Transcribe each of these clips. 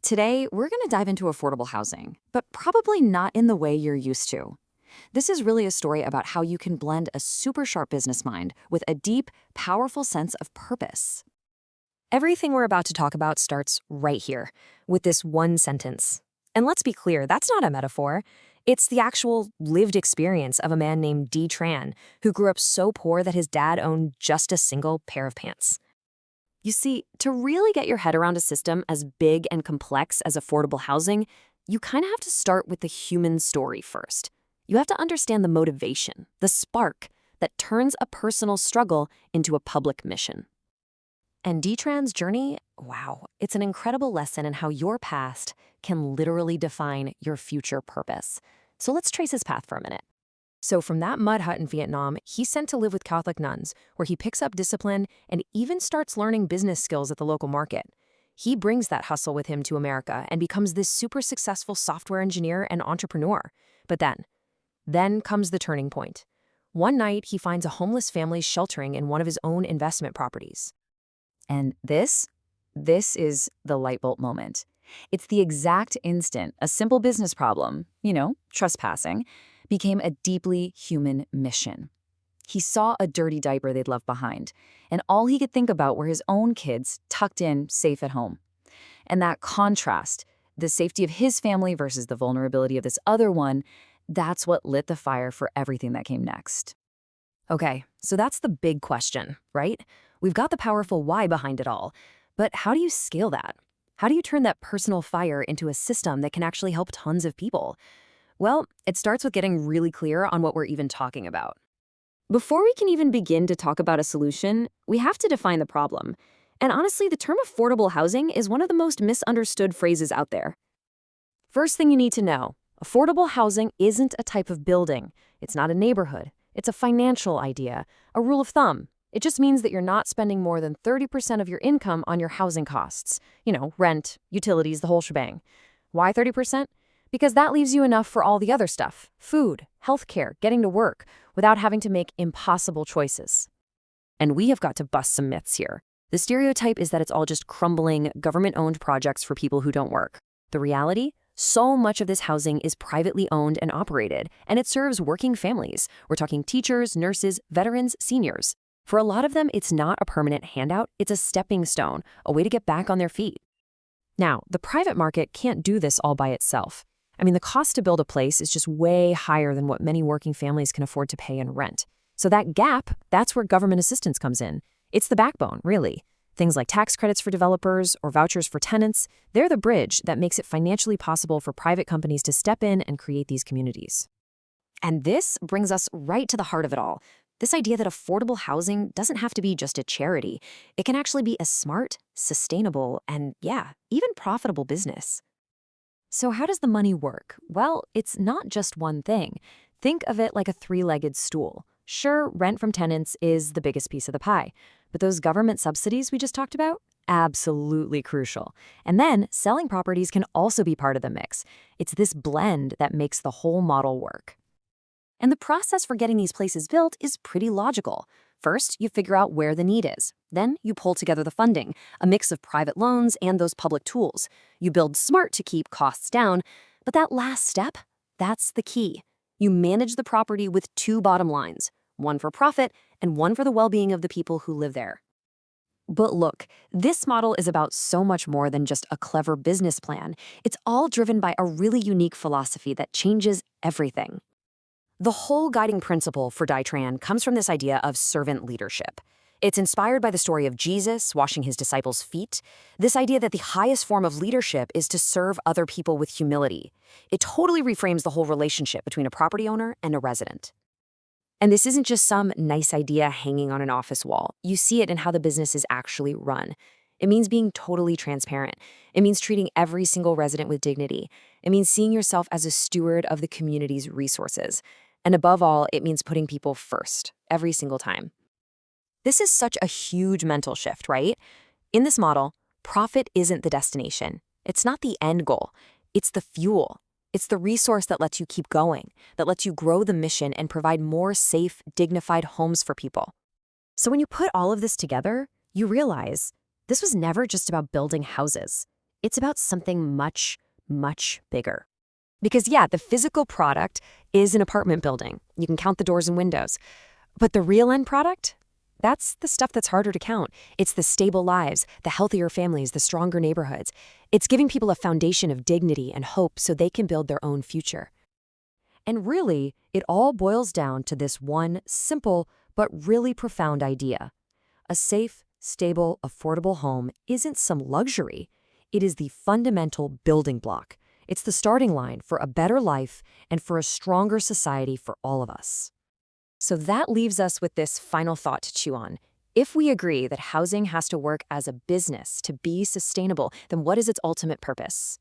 Today, we're going to dive into affordable housing, but probably not in the way you're used to. This is really a story about how you can blend a super sharp business mind with a deep, powerful sense of purpose. Everything we're about to talk about starts right here, with this one sentence. And let's be clear, that's not a metaphor. It's the actual lived experience of a man named Tran, who grew up so poor that his dad owned just a single pair of pants. You see, to really get your head around a system as big and complex as affordable housing, you kind of have to start with the human story first. You have to understand the motivation, the spark, that turns a personal struggle into a public mission. And Tran's journey, wow, it's an incredible lesson in how your past can literally define your future purpose. So let's trace his path for a minute. So from that mud hut in Vietnam, he's sent to live with Catholic nuns, where he picks up discipline and even starts learning business skills at the local market. He brings that hustle with him to America and becomes this super successful software engineer and entrepreneur. But then comes the turning point. One night, he finds a homeless family sheltering in one of his own investment properties. And this is the light bulb moment. It's the exact instant a simple business problem, trespassing, became a deeply human mission. He saw a dirty diaper they'd left behind, and all he could think about were his own kids tucked in, safe at home. And that contrast, the safety of his family versus the vulnerability of this other one, that's what lit the fire for everything that came next. Okay, so that's the big question, right? We've got the powerful why behind it all, but how do you scale that? How do you turn that personal fire into a system that can actually help tons of people? Well, it starts with getting really clear on what we're even talking about. Before we can even begin to talk about a solution, we have to define the problem. And honestly, the term affordable housing is one of the most misunderstood phrases out there. First thing you need to know, affordable housing isn't a type of building. It's not a neighborhood. It's a financial idea, a rule of thumb. It just means that you're not spending more than 30% of your income on your housing costs. Rent, utilities, the whole shebang. Why 30%? Because that leaves you enough for all the other stuff, food, healthcare, getting to work, without having to make impossible choices. And we have got to bust some myths here. The stereotype is that it's all just crumbling, government-owned projects for people who don't work. The reality? So much of this housing is privately owned and operated, and it serves working families. We're talking teachers, nurses, veterans, seniors. For a lot of them, it's not a permanent handout, it's a stepping stone, a way to get back on their feet. Now, the private market can't do this all by itself. The cost to build a place is just way higher than what many working families can afford to pay in rent. So that gap, that's where government assistance comes in. It's the backbone, really. Things like tax credits for developers or vouchers for tenants, they're the bridge that makes it financially possible for private companies to step in and create these communities. And this brings us right to the heart of it all. This idea that affordable housing doesn't have to be just a charity. It can actually be a smart, sustainable, and even profitable business. So how does the money work? Well, it's not just one thing. Think of it like a three-legged stool. Sure, rent from tenants is the biggest piece of the pie, but those government subsidies we just talked about? Absolutely crucial. And then selling properties can also be part of the mix. It's this blend that makes the whole model work. And the process for getting these places built is pretty logical. First, you figure out where the need is. Then you pull together the funding, a mix of private loans and those public tools. You build smart to keep costs down, but that last step, that's the key. You manage the property with two bottom lines, one for profit and one for the well-being of the people who live there. But look, this model is about so much more than just a clever business plan. It's all driven by a really unique philosophy that changes everything. The whole guiding principle for Tran comes from this idea of servant leadership. It's inspired by the story of Jesus washing his disciples' feet, this idea that the highest form of leadership is to serve other people with humility. It totally reframes the whole relationship between a property owner and a resident. And this isn't just some nice idea hanging on an office wall. You see it in how the business is actually run. It means being totally transparent. It means treating every single resident with dignity. It means seeing yourself as a steward of the community's resources. And above all, it means putting people first, every single time. This is such a huge mental shift, right? In this model, profit isn't the destination. It's not the end goal. It's the fuel. It's the resource that lets you keep going, that lets you grow the mission and provide more safe, dignified homes for people. So when you put all of this together, you realize this was never just about building houses. It's about something much, much bigger. Because yeah, the physical product is an apartment building. You can count the doors and windows. But the real end product? That's the stuff that's harder to count. It's the stable lives, the healthier families, the stronger neighborhoods. It's giving people a foundation of dignity and hope so they can build their own future. And really, it all boils down to this one simple but really profound idea. A safe, stable, affordable home isn't some luxury. It is the fundamental building block. It's the starting line for a better life and for a stronger society for all of us. So that leaves us with this final thought to chew on. If we agree that housing has to work as a business to be sustainable, then what is its ultimate purpose?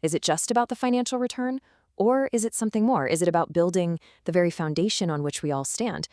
Is it just about the financial return? Or is it something more? Is it about building the very foundation on which we all stand?